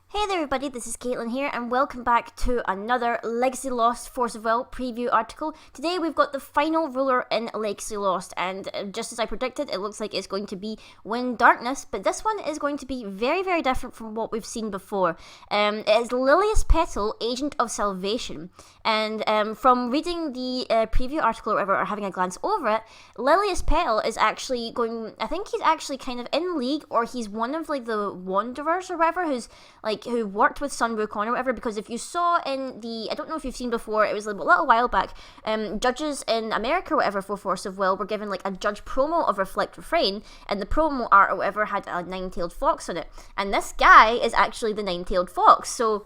Hey there everybody, this is Caitlin here and welcome back to another Legacy Lost Force of Will preview article. Today we've got the final ruler in Legacy Lost and just as I predicted, it looks like it's going to be Wind Darkness, but this one is going to be very different from what we've seen before. It is Lilias Petal, Agent of Salvation, and from reading the preview article or whatever, or having a glance over it, Lilias Petal is actually going, I think he's actually kind of in league, or he's one of like the Wanderers or whatever, who worked with Sun Wukong or whatever, because if you saw in the, I don't know if you've seen before, it was a little while back, judges in America or whatever for Force of Will were given like a judge promo of Reflect Refrain, and the promo art or whatever had a nine-tailed fox on it, and this guy is actually the nine-tailed fox, so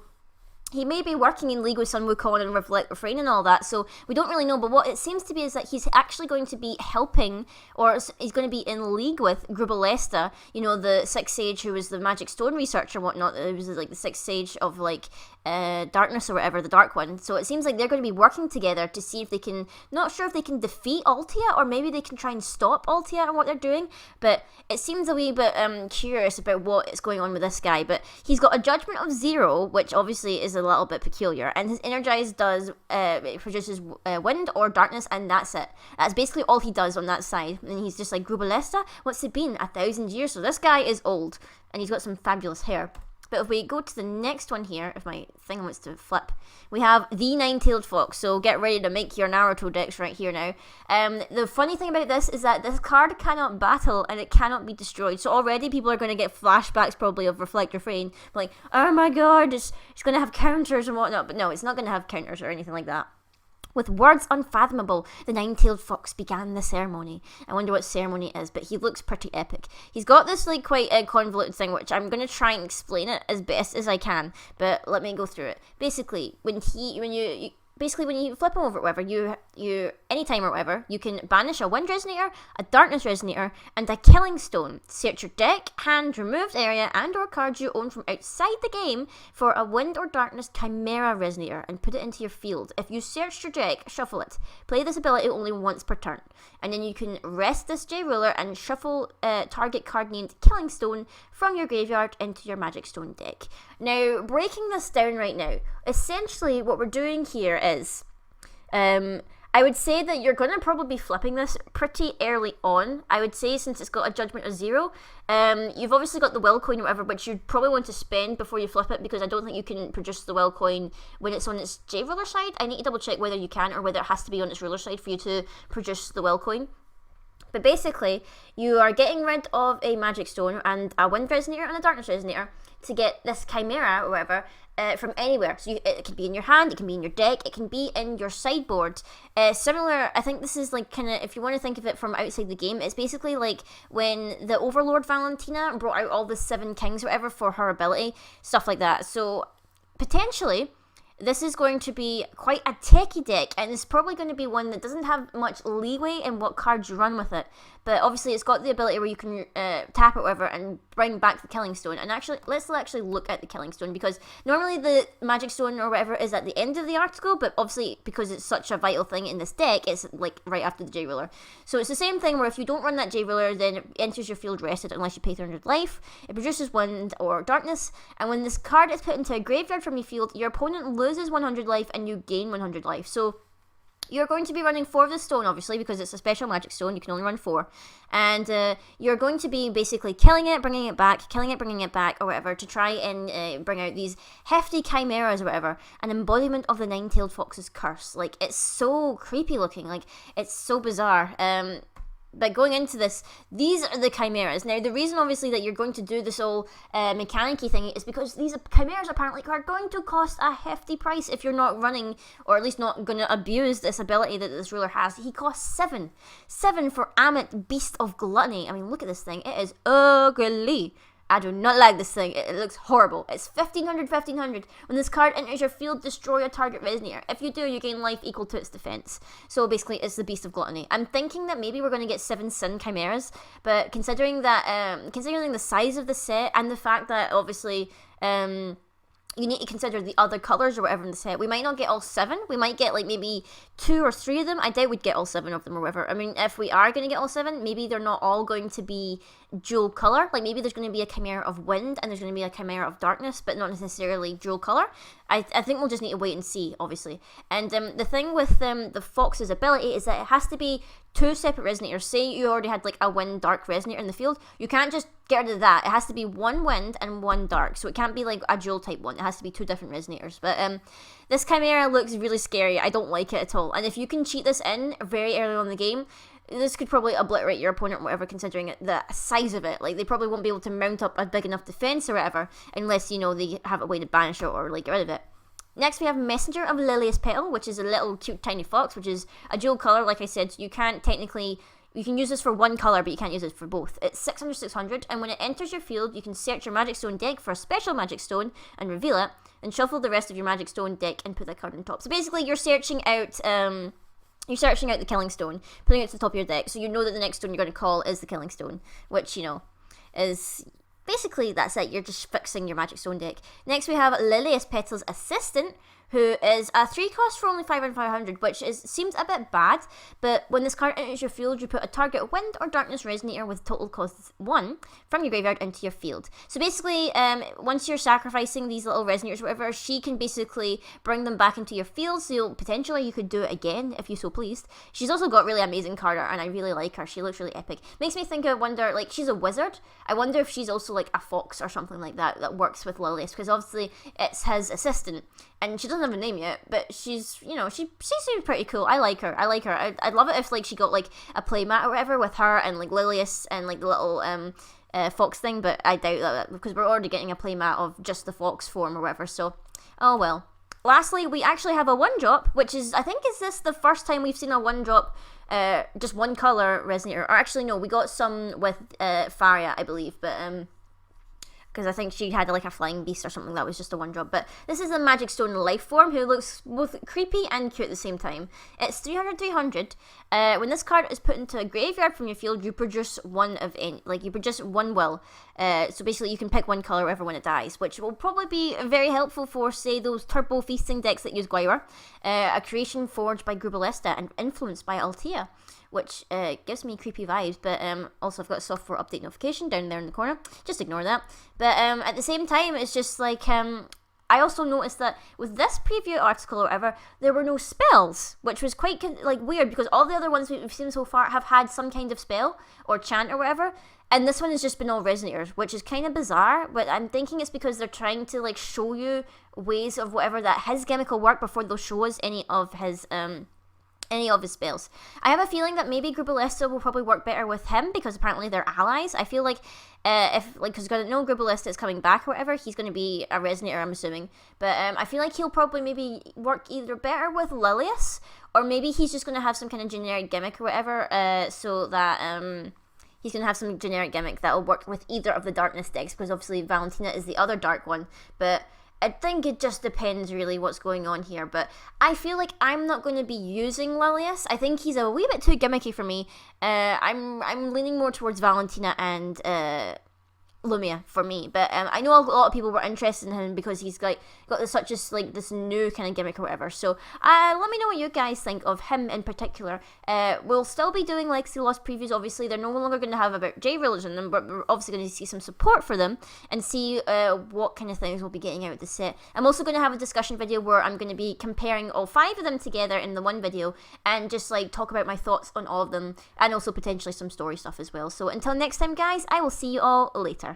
he may be working in league with Sun Wukong and Reflect Refrain and all that, so we don't really know, but what it seems to be is that he's actually going to be helping, or he's going to be in league with Grubalesta, you know, the Sixth Sage who was the Magic Stone researcher and whatnot. It was like the Sixth Sage of like Darkness or whatever, the Dark One. So it seems like they're going to be working together to see if they can, not sure if they can defeat Altia, or maybe they can try and stop Altia and what they're doing, but it seems a wee bit curious about what is going on with this guy. But he's got a judgment of 0, which obviously is a little bit peculiar, and his energize does it produces wind or darkness, and that's it. That's basically all he does on that side, and he's just like, Grubalesta, what's it been, 1,000 years? So this guy is old, and he's got some fabulous hair. But if we go to the next one here, if my thing wants to flip, we have the Nine-Tailed Fox. So get ready to make your Naruto decks right here now. The funny thing about this is that this card cannot battle and it cannot be destroyed. So already people are going to get flashbacks probably of Reflect Refrain. Like, oh my god, it's going to have counters and whatnot. But no, it's not going to have counters or anything like that. With words unfathomable, the nine-tailed fox began the ceremony. I wonder what ceremony it is, but he looks pretty epic. He's got this like quite convoluted thing, which I'm going to try and explain it as best as I can, but let me go through it. Basically, when you flip him over or whatever, you anytime or whatever, you can banish a Wind Resonator, a Darkness Resonator, and a Killing Stone. Search your deck, hand, removed area, and or cards you own from outside the game for a Wind or Darkness Chimera Resonator and put it into your field. If you searched your deck, shuffle it. Play this ability only once per turn. And then you can rest this J Ruler and shuffle target card named Killing Stone from your graveyard into your Magic Stone deck. Now, breaking this down right now, essentially what we're doing here is, I would say that you're going to probably be flipping this pretty early on. I would say, since it's got a judgment of 0, you've obviously got the will coin or whatever, which you'd probably want to spend before you flip it, because I don't think you can produce the will coin when it's on its J ruler side. I need to double check whether you can, or whether it has to be on its ruler side for you to produce the will coin. But basically, you are getting rid of a Magic Stone and a Wind Resonator and a Darkness Resonator to get this Chimera or whatever from anywhere. So it can be in your hand, it can be in your deck, it can be in your sideboard. Similar, I think this is like kind of, if you want to think of it from outside the game, it's basically like when the Overlord Valentina brought out all the 7 kings or whatever for her ability, stuff like that. So potentially, this is going to be quite a techie deck, and it's probably going to be one that doesn't have much leeway in what cards you run with it. But obviously it's got the ability where you can tap it whatever and bring back the Killing Stone. And actually, let's actually look at the Killing Stone, because normally the Magic Stone or whatever is at the end of the article, but obviously because it's such a vital thing in this deck, it's like right after the J Ruler. So it's the same thing where if you don't run that J Ruler, then it enters your field rested unless you pay 300 life. It produces Wind or Darkness, and when this card is put into a graveyard from your field, your opponent loses 100 life and you gain 100 life. So you're going to be running 4 of the stone, obviously, because it's a special Magic Stone. You can only run 4. And you're going to be basically killing it, bringing it back, killing it, bringing it back, or whatever, to try and bring out these hefty chimeras or whatever. An embodiment of the Nine-Tailed Fox's curse. Like, it's so creepy looking. Like, it's so bizarre. But going into this, these are the chimeras. Now, the reason, obviously, that you're going to do this whole mechanic-y thing is because these chimeras apparently are going to cost a hefty price if you're not running, or at least not going to abuse this ability that this ruler has. He costs 7. 7 for Amit, Beast of Gluttony. I mean, look at this thing. It is ugly. I do not like this thing. It looks horrible. It's 1500. When this card enters your field, destroy a target Resonator. If you do, you gain life equal to its defense. So basically, it's the Beast of Gluttony. I'm thinking that maybe we're going to get 7 Sin Chimeras, but considering that, considering the size of the set and the fact that obviously, you need to consider the other colours or whatever in the set. We might not get all 7. We might get like maybe 2 or 3 of them. I doubt we'd get all 7 of them or whatever. I mean, if we are going to get all 7, maybe they're not all going to be dual colour. Like maybe there's going to be a Chimera of Wind and there's going to be a Chimera of Darkness, but not necessarily dual colour. I think we'll just need to wait and see, obviously. And the thing with the Fox's ability is that it has to be 2 separate resonators. Say you already had like a Wind Dark resonator in the field, you can't just get rid of that. It has to be 1 Wind and 1 Dark, so it can't be like a dual type one. It has to be 2 different resonators. But this Chimera looks really scary. I don't like it at all. And if you can cheat this in very early on in the game, this could probably obliterate your opponent or whatever, considering the size of it. Like, they probably won't be able to mount up a big enough defense or whatever, unless, you know, they have a way to banish it or, like, get rid of it. Next, we have Messenger of Lilias Petal, which is a little cute tiny fox, which is a dual colour. Like I said, you can't technically... You can use this for one colour, but you can't use it for both. It's 600, and when it enters your field, you can search your Magic Stone deck for a special Magic Stone and reveal it, and shuffle the rest of your Magic Stone deck and put that card on top. So basically, you're searching out... You're searching out the Killing Stone, putting it to the top of your deck, so you know that the next stone you're going to call is the Killing Stone, which, you know, is... Basically, that's it. You're just fixing your Magic Stone deck. Next, we have Lilias Petal's Assistant, who is a 3-cost for only 500, which seems a bit bad, but when this card enters your field, you put a target Wind or Darkness Resonator with total cost 1 from your graveyard into your field. So basically, once you're sacrificing these little Resonators or whatever, she can basically bring them back into your field, so potentially you could do it again if you so pleased. She's also got really amazing card art, and I really like her. She looks really epic. Makes me think of, wonder, like, she's a wizard. I wonder if she's also like a fox or something like that that works with Lilias, because obviously it's his assistant. And she doesn't have a name yet, but she's, you know, she seems pretty cool. I like her. I'd love it if, like, she got, like, a playmat or whatever with her and, like, Lilias and, like, the little fox thing, but I doubt that because we're already getting a playmat of just the fox form or whatever, so, oh well. Lastly, we actually have a 1-drop, which is, I think, is this the first time we've seen a 1-drop, just one colour resonator, or actually, no, we got some with Faria, I believe, but, because I think she had like a flying beast or something that was just a 1-drop. But this is a Magic Stone life form who looks both creepy and cute at the same time. It's 300. When this card is put into a graveyard from your field, you produce one of any, like you produce 1 will. So basically you can pick 1 colour wherever when it dies, which will probably be very helpful for, say, those turbo feasting decks that use Guiwer. A creation forged by Grubalesta and influenced by Altea, which gives me creepy vibes, but also I've got a software update notification down there in the corner. Just ignore that. But at the same time, it's just like, I also noticed that with this preview article or whatever, there were no spells, which was quite like weird, because all the other ones we've seen so far have had some kind of spell or chant or whatever, and this one has just been all resonators, which is kind of bizarre, but I'm thinking it's because they're trying to like show you ways of whatever that his gimmick will work before they'll show us any of his spells. I have a feeling that maybe Grubalesta will probably work better with him because apparently they're allies. I feel like because no Grubalesta is coming back or whatever, he's going to be a resonator, I'm assuming. But I feel like he'll probably maybe work either better with Lilias, or maybe he's just going to have some kind of generic gimmick or whatever, so that he's going to have some generic gimmick that will work with either of the darkness decks, because obviously Valentina is the other dark one. But I think it just depends really what's going on here, but I feel like I'm not going to be using Lilias. I think he's a wee bit too gimmicky for me. I'm leaning more towards Valentina and Lumia for me, but I know a lot of people were interested in him because he's got such as like this new kind of gimmick or whatever. So let me know what you guys think of him in particular. We'll still be doing Legacy Lost previews. Obviously, they're no longer going to have about J-Rulers in them, but we're obviously going to see some support for them and see what kind of things we'll be getting out of the set. I'm also going to have a discussion video where I'm going to be comparing all 5 of them together in the one video and just like talk about my thoughts on all of them, and also potentially some story stuff as well. So until next time, guys, I will see you all later.